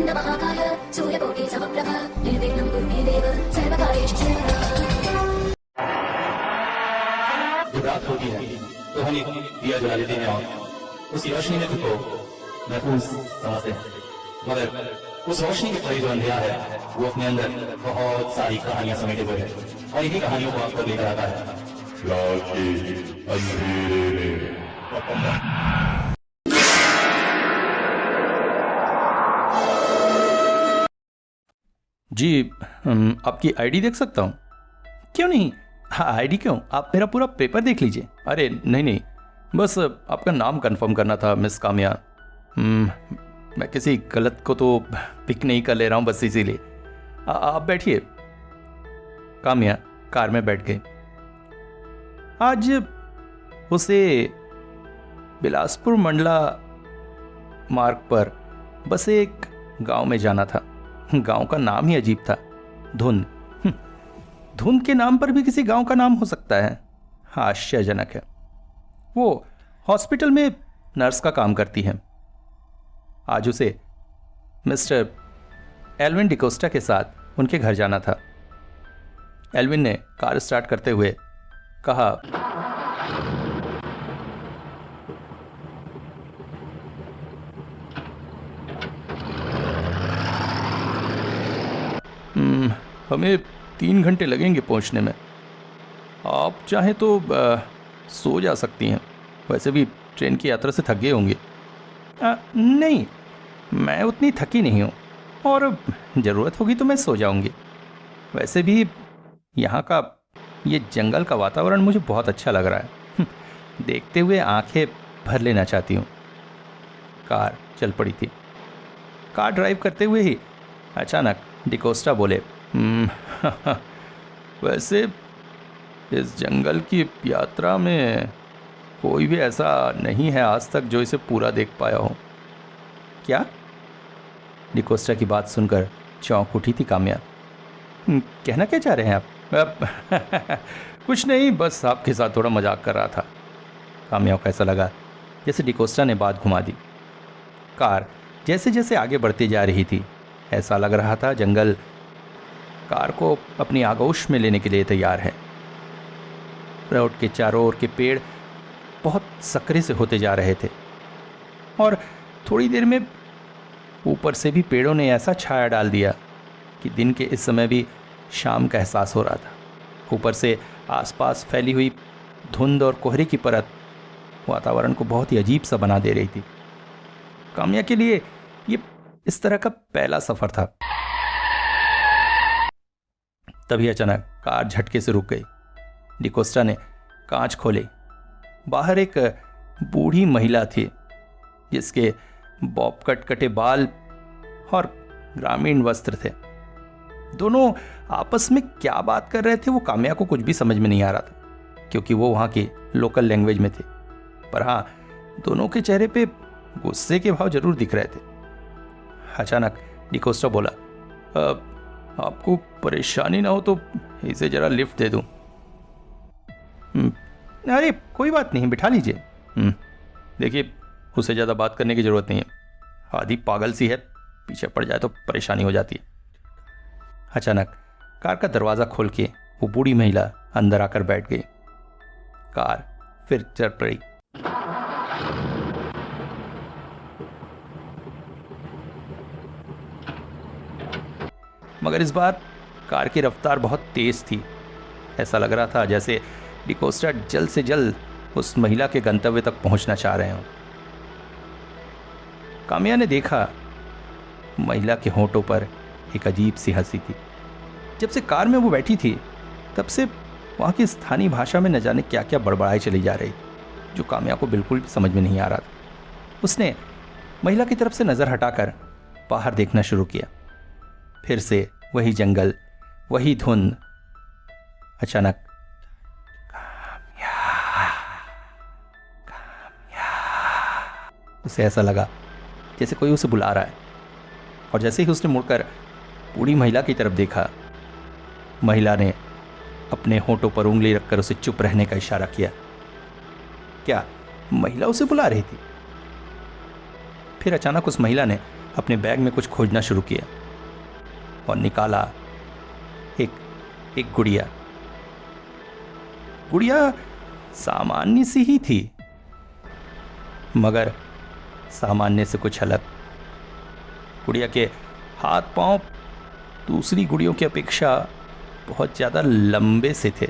वक्रतुण्डमहाकाय सूर्यकोटिसमप्रभ निर्विघ्नं कुरु मे देव सर्वकार्येषु सर्वदा। जब रात होती है तो हम एक दिया जला लेते हैं और उसी रोशनी में खुद को महफूज समझते हैं, मगर उस रोशनी के करीब जो अंधेरा है वो अपने अंदर बहुत सारी कहानियां समेटे हुए है और इन्हीं कहानियों को आपको लेकर आता है रात के अंधेरे में। जी, आपकी आईडी देख सकता हूँ? क्यों नहीं? हाँ, आईडी क्यों, आप मेरा पूरा पेपर देख लीजिए। अरे नहीं नहीं, बस आपका नाम कंफर्म करना था मिस काम्या। मैं किसी गलत को तो पिक नहीं कर ले रहा हूँ, बस इसीलिए। आप बैठिए। काम्या कार में बैठ गई। आज उसे बिलासपुर मंडला मार्ग पर बस एक गांव में जाना था। गांव का नाम ही अजीब था, धुंध। धुंध के नाम पर भी किसी गांव का नाम हो सकता है, आश्चर्यजनक है। वो हॉस्पिटल में नर्स का काम करती है। आज उसे मिस्टर एल्विन डिकोस्टा के साथ उनके घर जाना था। एल्विन ने कार स्टार्ट करते हुए कहा, हमें 3 घंटे लगेंगे पहुंचने में। आप चाहें तो सो जा सकती हैं, वैसे भी ट्रेन की यात्रा से थक गए होंगे। नहीं, मैं उतनी थकी नहीं हूँ और ज़रूरत होगी तो मैं सो जाऊंगी। वैसे भी यहाँ का ये जंगल का वातावरण मुझे बहुत अच्छा लग रहा है। देखते हुए आंखें भर लेना चाहती हूँ। कार चल पड़ी थी। कार ड्राइव करते हुए ही अचानक डिकोस्टा बोले, वैसे इस जंगल की यात्रा में कोई भी ऐसा नहीं है आज तक जो इसे पूरा देख पाया हो। क्या? डिकोस्टा की बात सुनकर चौंक उठी थी काम्या। कहना क्या चाह रहे हैं आप? कुछ नहीं, बस आपके साथ थोड़ा मजाक कर रहा था। काम्या को ऐसा लगा जैसे डिकोस्टा ने बात घुमा दी। कार जैसे जैसे आगे बढ़ती जा रही थी, ऐसा लग रहा था जंगल कार को अपनी आगोश में लेने के लिए तैयार है। रोड के चारों ओर के पेड़ बहुत सक्रिय से होते जा रहे थे और थोड़ी देर में ऊपर से भी पेड़ों ने ऐसा छाया डाल दिया कि दिन के इस समय भी शाम का एहसास हो रहा था। ऊपर से आसपास फैली हुई धुंध और कोहरे की परत वातावरण को बहुत ही अजीब सा बना दे रही थी। काम्या के लिए ये इस तरह का पहला सफर था। तभी अचानक कार झटके से रुक गई। डिकोस्टा ने कांच खोले। बाहर एक बूढ़ी महिला थी जिसके बॉब कट कटे बाल और ग्रामीण वस्त्र थे। दोनों आपस में क्या बात कर रहे थे वो काम्या को कुछ भी समझ में नहीं आ रहा था, क्योंकि वो वहाँ की लोकल लैंग्वेज में थे। पर हाँ, दोनों के चेहरे पे गुस्से के भाव जरूर दिख रहे थे। अचानक डिकोस्टा बोला, आपको परेशानी ना हो तो इसे जरा लिफ्ट दे दूं। अरे कोई बात नहीं, बिठा लीजिए। देखिए, उससे ज़्यादा बात करने की ज़रूरत नहीं है, आधी पागल सी है, पीछे पड़ जाए तो परेशानी हो जाती है। अचानक कार का दरवाज़ा खोल के वो बूढ़ी महिला अंदर आकर बैठ गई। कार फिर चल पड़ी। मगर इस बार कार की रफ्तार बहुत तेज थी। ऐसा लग रहा था जैसे डिकोस्टा जल्द से जल्द उस महिला के गंतव्य तक पहुंचना चाह रहे हों। काम्या ने देखा महिला के होंठों पर एक अजीब सी हंसी थी। जब से कार में वो बैठी थी तब से वहाँ की स्थानीय भाषा में न जाने क्या क्या बड़बड़ाई चली जा रही थी, जो काम्या को बिल्कुल भी समझ में नहीं आ रहा था। उसने महिला की तरफ से नज़र हटाकर बाहर देखना शुरू किया। फिर से वही जंगल, वही धुंध। अचानक उसे ऐसा लगा जैसे कोई उसे बुला रहा है, और जैसे ही उसने मुड़कर बूढ़ी महिला की तरफ देखा, महिला ने अपने होंठों पर उंगली रखकर उसे चुप रहने का इशारा किया। क्या महिला उसे बुला रही थी? फिर अचानक उस महिला ने अपने बैग में कुछ खोजना शुरू किया और निकाला एक गुड़िया। गुड़िया सामान्य सी ही थी, मगर सामान्य से कुछ अलग। गुड़िया के हाथ पांव दूसरी गुड़ियों की अपेक्षा बहुत ज़्यादा लंबे से थे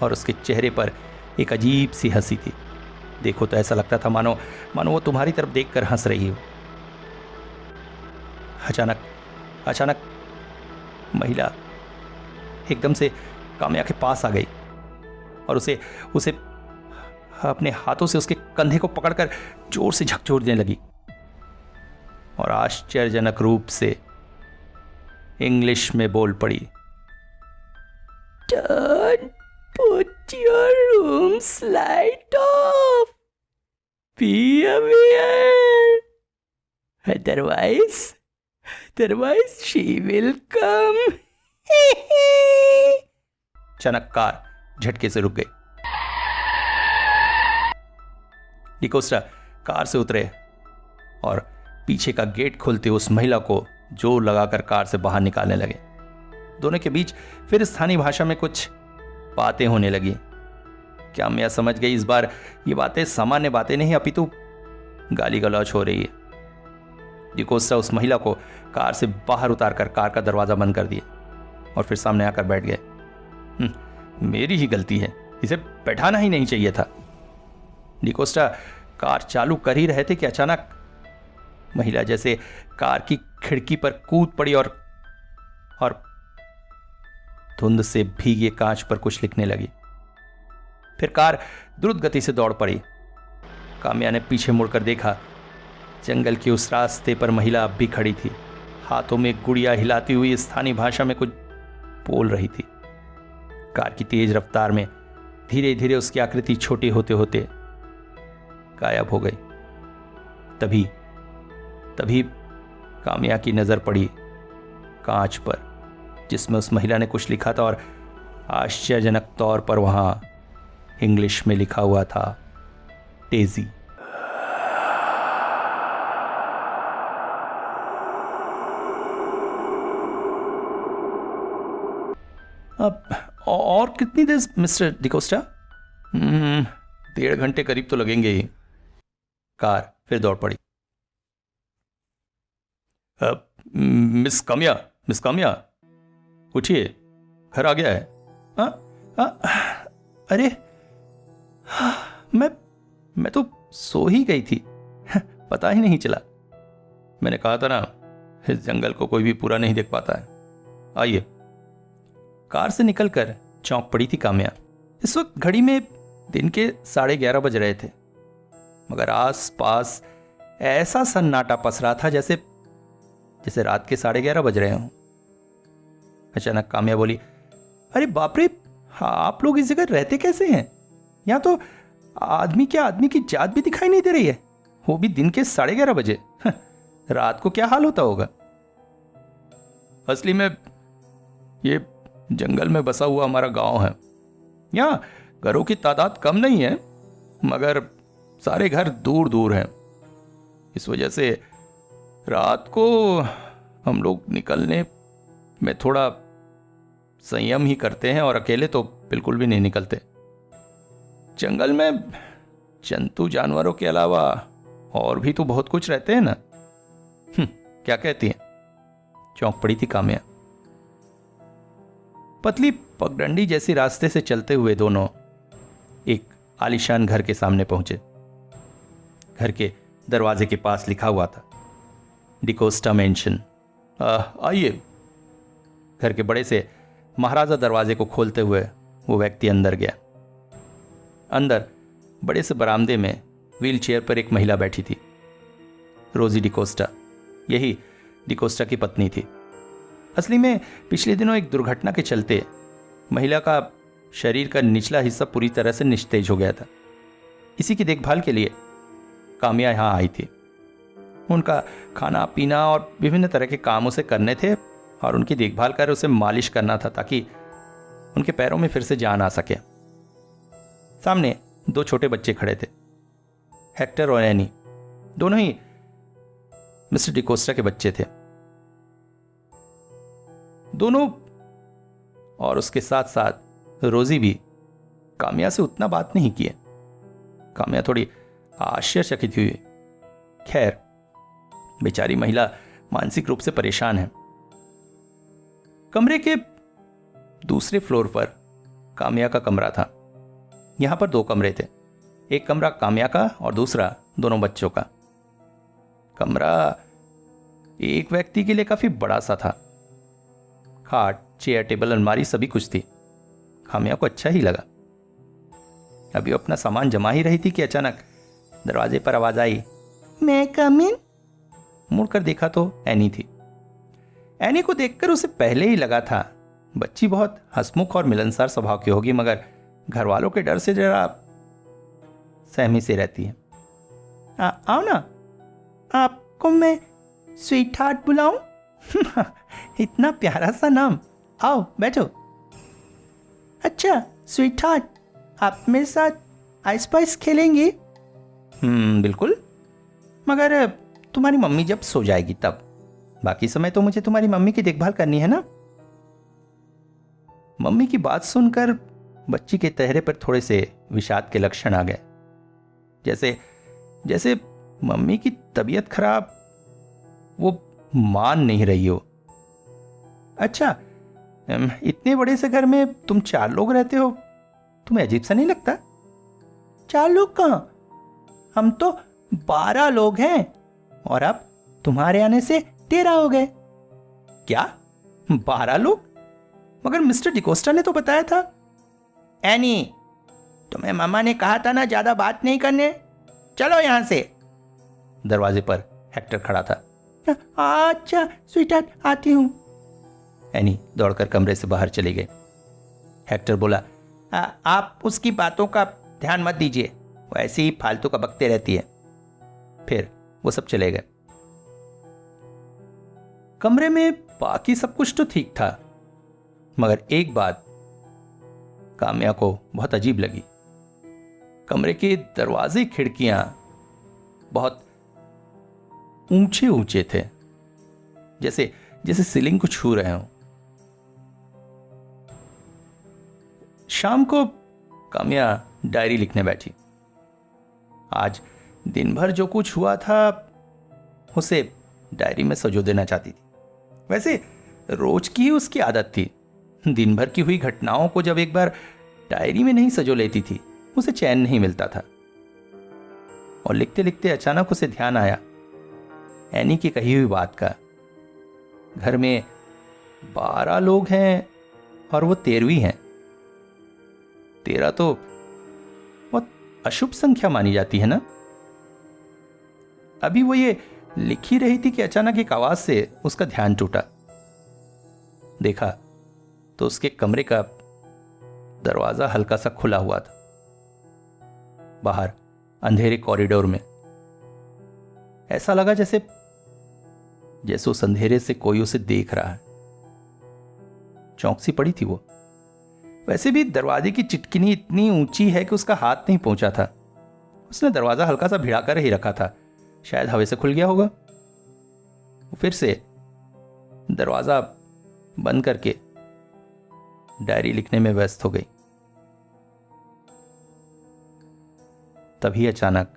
और उसके चेहरे पर एक अजीब सी हंसी थी। देखो तो ऐसा लगता था मानो वो तुम्हारी तरफ देखकर हंस रही हो। अचानक महिला एकदम से काम्या के पास आ गई और उसे अपने हाथों से उसके कंधे को पकड़कर जोर से झकझोरने लगी और आश्चर्यजनक रूप से इंग्लिश में बोल पड़ी, "Don't put your room's light off. Be aware. Otherwise she will come." अचानक कार झटके से रुक गई। डिकोस्टा कार से उतरे और पीछे का गेट खोलते उस महिला को जोर लगाकर कार से बाहर निकालने लगे। दोनों के बीच फिर स्थानीय भाषा में कुछ बातें होने लगी। क्या मैं समझ गई इस बार ये बातें सामान्य बातें नहीं अपितु गाली गलौज हो रही है। डिकोस्टा उस महिला को कार से बाहर उतारकर कार का दरवाजा बंद कर दिया और फिर सामने आकर बैठ गए। मेरी ही गलती है, इसे बैठाना ही नहीं चाहिए था। डिकोस्टा कार चालू कर ही रहे थे कि अचानक महिला जैसे कार की खिड़की पर कूद पड़ी और धुंध से भीगे कांच पर कुछ लिखने लगी। फिर कार द्रुत गति से दौड़ पड़ी। काम्या ने पीछे मुड़कर देखा, जंगल के उस रास्ते पर महिला अब भी खड़ी थी, हाथों में गुड़िया हिलाती हुई स्थानीय भाषा में कुछ बोल रही थी। कार की तेज रफ्तार में धीरे धीरे उसकी आकृति छोटी होते होते गायब हो गई। तभी काम्या की नजर पड़ी कांच पर जिसमें उस महिला ने कुछ लिखा था और आश्चर्यजनक तौर पर वहां इंग्लिश में लिखा हुआ था, डेजी। अब और कितनी देर मिस्टर डिकोस्टा? 1.5 घंटे करीब तो लगेंगे ही। कार फिर दौड़ पड़ी। मिस काम्या उठिए, घर आ गया है। अरे मैं तो सो ही गई थी, पता ही नहीं चला। मैंने कहा था ना, इस जंगल को कोई भी पूरा नहीं देख पाता है। आइए। कार से निकलकर चौंक पड़ी थी काम्या। इस वक्त घड़ी में दिन के 11:30 बज रहे थे, मगर आस पास ऐसा सन्नाटा पसरा था जैसे रात के 11:30 बज रहे हों। अचानक काम्या बोली, अरे बाप रे, आप लोग इस जगह रहते कैसे हैं? यहां तो आदमी की जात भी दिखाई नहीं दे रही है, वो भी दिन के 11:30 बजे। रात को क्या हाल होता होगा? असली में ये जंगल में बसा हुआ हमारा गांव है। यहाँ घरों की तादाद कम नहीं है, मगर सारे घर दूर दूर हैं। इस वजह से रात को हम लोग निकलने में थोड़ा संयम ही करते हैं और अकेले तो बिल्कुल भी नहीं निकलते। जंगल में जंतु जानवरों के अलावा और भी तो बहुत कुछ रहते हैं ना। क्या कहती हैं? चौंक पड़ी थी काम्या। पतली पगडंडी जैसी रास्ते से चलते हुए दोनों एक आलीशान घर के सामने पहुंचे। घर के दरवाजे के पास लिखा हुआ था, डिकोस्टा मेंशन। आइए। घर के बड़े से महाराजा दरवाजे को खोलते हुए वो व्यक्ति अंदर गया। अंदर बड़े से बरामदे में व्हील चेयर पर एक महिला बैठी थी, रोजी डिकोस्टा। यही डिकोस्टा की पत्नी थी। असली में पिछले दिनों एक दुर्घटना के चलते महिला का शरीर का निचला हिस्सा पूरी तरह से निस्तेज हो गया था। इसी की देखभाल के लिए काम्या यहाँ आई थी। उनका खाना पीना और विभिन्न तरह के काम उसे करने थे और उनकी देखभाल कर उसे मालिश करना था ताकि उनके पैरों में फिर से जान आ सके। सामने 2 छोटे बच्चे खड़े थे, हेक्टर और एनी। दोनों ही मिस्टर डिकोस्टा के बच्चे थे। दोनों और उसके साथ साथ रोजी भी काम्या से उतना बात नहीं किए। काम्या थोड़ी आश्चर्यचकित हुई। खैर, बेचारी महिला मानसिक रूप से परेशान है। कमरे के दूसरे फ्लोर पर काम्या का कमरा था। यहां पर 2 कमरे थे, एक कमरा काम्या का और दूसरा दोनों बच्चों का। कमरा एक व्यक्ति के लिए काफी बड़ा सा था। खाट, चेयर, टेबल, अलमारी सभी कुछ थी। काम्या को अच्छा ही लगा। अभी वो अपना सामान जमा ही रही थी कि अचानक दरवाजे पर आवाज आई, मैं कम इन? मुड़कर देखा तो एनी थी। एनी को देखकर उसे पहले ही लगा था बच्ची बहुत हंसमुख और मिलनसार स्वभाव की होगी, मगर घर वालों के डर से जरा सहमी से रहती है। आओ ना, आपको मैं स्वीट हार्ट बुलाऊं? इतना प्यारा सा नाम। आओ बैठो। अच्छा स्वीट हार्ट, आप मेरे साथ आइस पाइस खेलेंगी? बिल्कुल, मगर तुम्हारी मम्मी जब सो जाएगी तब। बाकी समय तो मुझे तुम्हारी मम्मी की देखभाल करनी है ना। मम्मी की बात सुनकर बच्ची के चेहरे पर थोड़े से विषाद के लक्षण आ गए, जैसे जैसे मम्मी की तबीयत खराब वो मान नहीं रही हो। अच्छा, इतने बड़े से घर में तुम 4 लोग रहते हो, तुम्हें अजीब सा नहीं लगता? 4 लोग कहां, हम तो 12 लोग हैं और अब तुम्हारे आने से 13 हो गए। क्या 12 लोग? मगर मिस्टर डिकोस्टा ने तो बताया था। एनी, तुम्हें मामा ने कहा था ना ज्यादा बात नहीं करने, चलो यहां से। दरवाजे पर हेक्टर खड़ा था। अच्छा स्वीटहार्ट, आती हूं। एनी दौड़कर कमरे से बाहर चली गई। हेक्टर बोला, आप उसकी बातों का ध्यान मत दीजिए, वो ऐसे ही फालतू का बकते रहती है। फिर वो सब चले गए। कमरे में बाकी सब कुछ तो ठीक था, मगर एक बात काम्या को बहुत अजीब लगी। कमरे के दरवाजे खिड़कियां बहुत ऊंचे ऊंचे थे, जैसे जैसे सीलिंग को छू रहे हों। शाम को काम्या डायरी लिखने बैठी। आज दिन भर जो कुछ हुआ था उसे डायरी में सजो देना चाहती थी। वैसे रोज की ही उसकी आदत थी। दिन भर की हुई घटनाओं को जब एक बार डायरी में नहीं सजो लेती थी, उसे चैन नहीं मिलता था। और लिखते लिखते अचानक उसे ध्यान आया एनी की कही हुई बात का। घर में 12 लोग हैं और वो 13वीं हैं। 13 तो बहुत अशुभ संख्या मानी जाती है ना। अभी वो ये लिख ही रही थी कि अचानक एक आवाज से उसका ध्यान टूटा। देखा तो उसके कमरे का दरवाजा हल्का सा खुला हुआ था। बाहर अंधेरे कॉरिडोर में ऐसा लगा जैसे उस अंधेरे से कोई उसे देख रहा है। चौंक सी पड़ी थी वो। वैसे भी दरवाजे की चिटकिनी इतनी ऊंची है कि उसका हाथ नहीं पहुंचा था। उसने दरवाजा हल्का सा भिड़ाकर ही रखा था, शायद हवा से खुल गया होगा। वो फिर से दरवाजा बंद करके डायरी लिखने में व्यस्त हो गई। तभी अचानक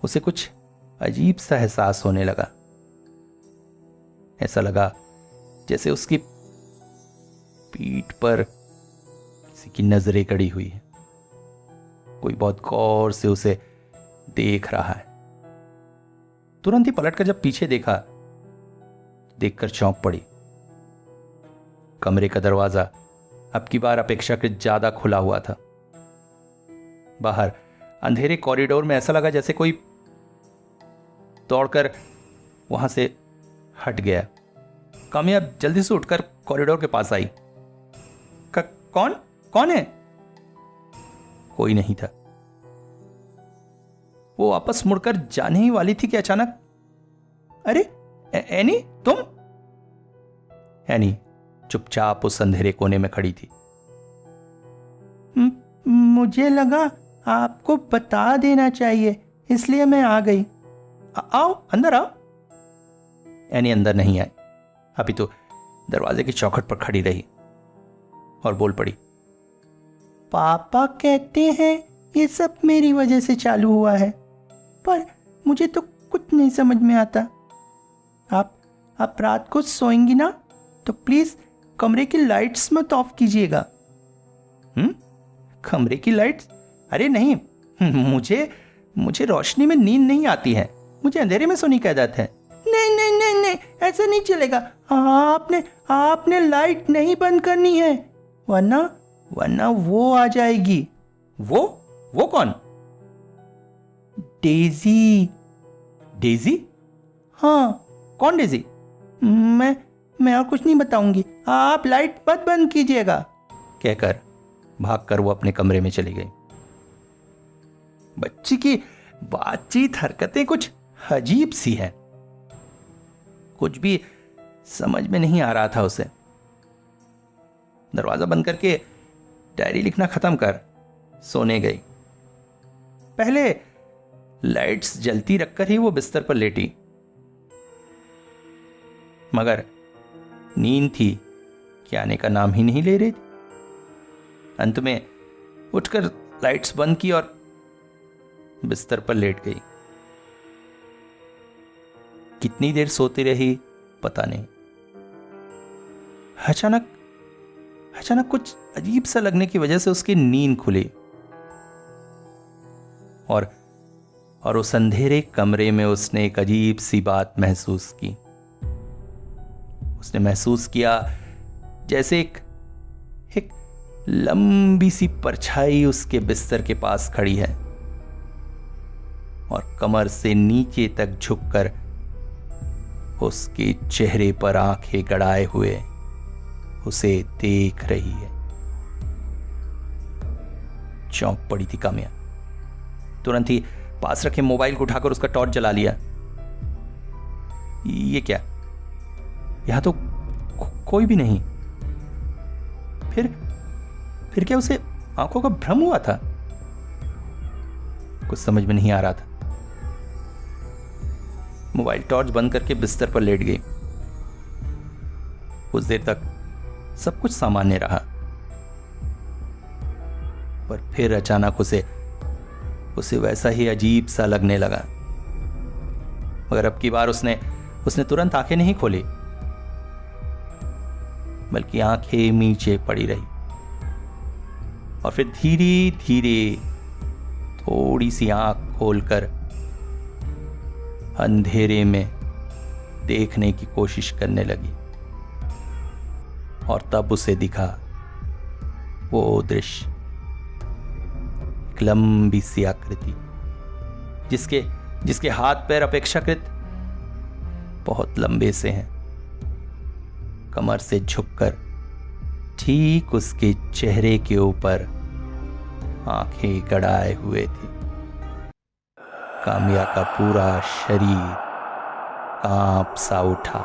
उसे कुछ अजीब सा एहसास होने लगा। ऐसा लगा जैसे उसकी पीठ पर किसी की नजरें गड़ी हुई है। कोई बहुत गौर से उसे देख रहा है। तुरंत ही पलटकर जब पीछे देखा, देखकर चौंक पड़ी। कमरे का दरवाजा अब की बार अपेक्षाकृत ज्यादा खुला हुआ था। बाहर अंधेरे कॉरिडोर में ऐसा लगा जैसे कोई दौड़कर वहां से हट गया। काम्या जल्दी से उठकर कॉरिडोर के पास आई। कौन है? कोई नहीं था। वो वापस मुड़कर जाने ही वाली थी कि अचानक, अरे एनी, तुम? एनी चुपचाप उस अंधेरे कोने में खड़ी थी। मुझे लगा आपको बता देना चाहिए, इसलिए मैं आ गई। आओ अंदर आओ। एनी अंदर नहीं आई। अभी तो दरवाजे की चौखट पर खड़ी रही और बोल पड़ी, पापा कहते हैं ये सब मेरी वजह से चालू हुआ है, पर मुझे तो कुछ नहीं समझ में आता। आप रात को सोएंगी ना तो प्लीज कमरे की लाइट्स मत ऑफ कीजिएगा। कमरे की लाइट्स? अरे नहीं, मुझे रोशनी में नींद नहीं आती है, मुझे अंधेरे में सोने की आदत है। नहीं नहीं नहीं नहीं, ऐसा नहीं चलेगा। आपने लाइट नहीं बंद करनी है, वरना वो आ जाएगी। वो कौन? डेजी। डेजी? हाँ, कौन डेजी? मैं और कुछ नहीं बताऊंगी, आप लाइट मत बंद कीजिएगा, कहकर भागकर वो अपने कमरे में चली गई। बच्ची की बातचीत, हरकतें कुछ अजीब सी हैं। कुछ भी समझ में नहीं आ रहा था उसे। दरवाजा बंद करके डायरी लिखना खत्म कर सोने गई। पहले लाइट्स जलती रखकर ही वो बिस्तर पर लेटी, मगर नींद थी कि आने का नाम ही नहीं ले रही थी। अंत में उठकर लाइट्स बंद की और बिस्तर पर लेट गई। कितनी देर सोती रही पता नहीं। अचानक कुछ अजीब सा लगने की वजह से उसकी नींद खुली और उस अंधेरे कमरे में उसने एक अजीब सी बात महसूस की। उसने महसूस किया जैसे एक लंबी सी परछाई उसके बिस्तर के पास खड़ी है और कमर से नीचे तक झुककर उसके चेहरे पर आंखें गड़ाए हुए उसे देख रही है। चौंक पड़ी थी काम्या। तुरंत ही पास रखे मोबाइल को उठाकर उसका टॉर्च जला लिया। ये क्या? यहां तो कोई भी नहीं। फिर क्या उसे आंखों का भ्रम हुआ था? कुछ समझ में नहीं आ रहा था। मोबाइल टॉर्च बंद करके बिस्तर पर लेट गई। कुछ देर तक सब कुछ सामान्य रहा, पर फिर अचानक उसे वैसा ही अजीब सा लगने लगा। मगर अब की बार उसने तुरंत आंखें नहीं खोली, बल्कि आंखें नीचे पड़ी रही और फिर धीरे धीरे थोड़ी सी आंख खोलकर अंधेरे में देखने की कोशिश करने लगी। और तब उसे दिखा वो दृश्य, एक लंबी सी आकृति जिसके हाथ पैर अपेक्षाकृत बहुत लंबे से हैं, कमर से झुककर ठीक उसके चेहरे के ऊपर आंखें गड़ाए हुए थी। काम्या का पूरा शरीर कांप सा उठा।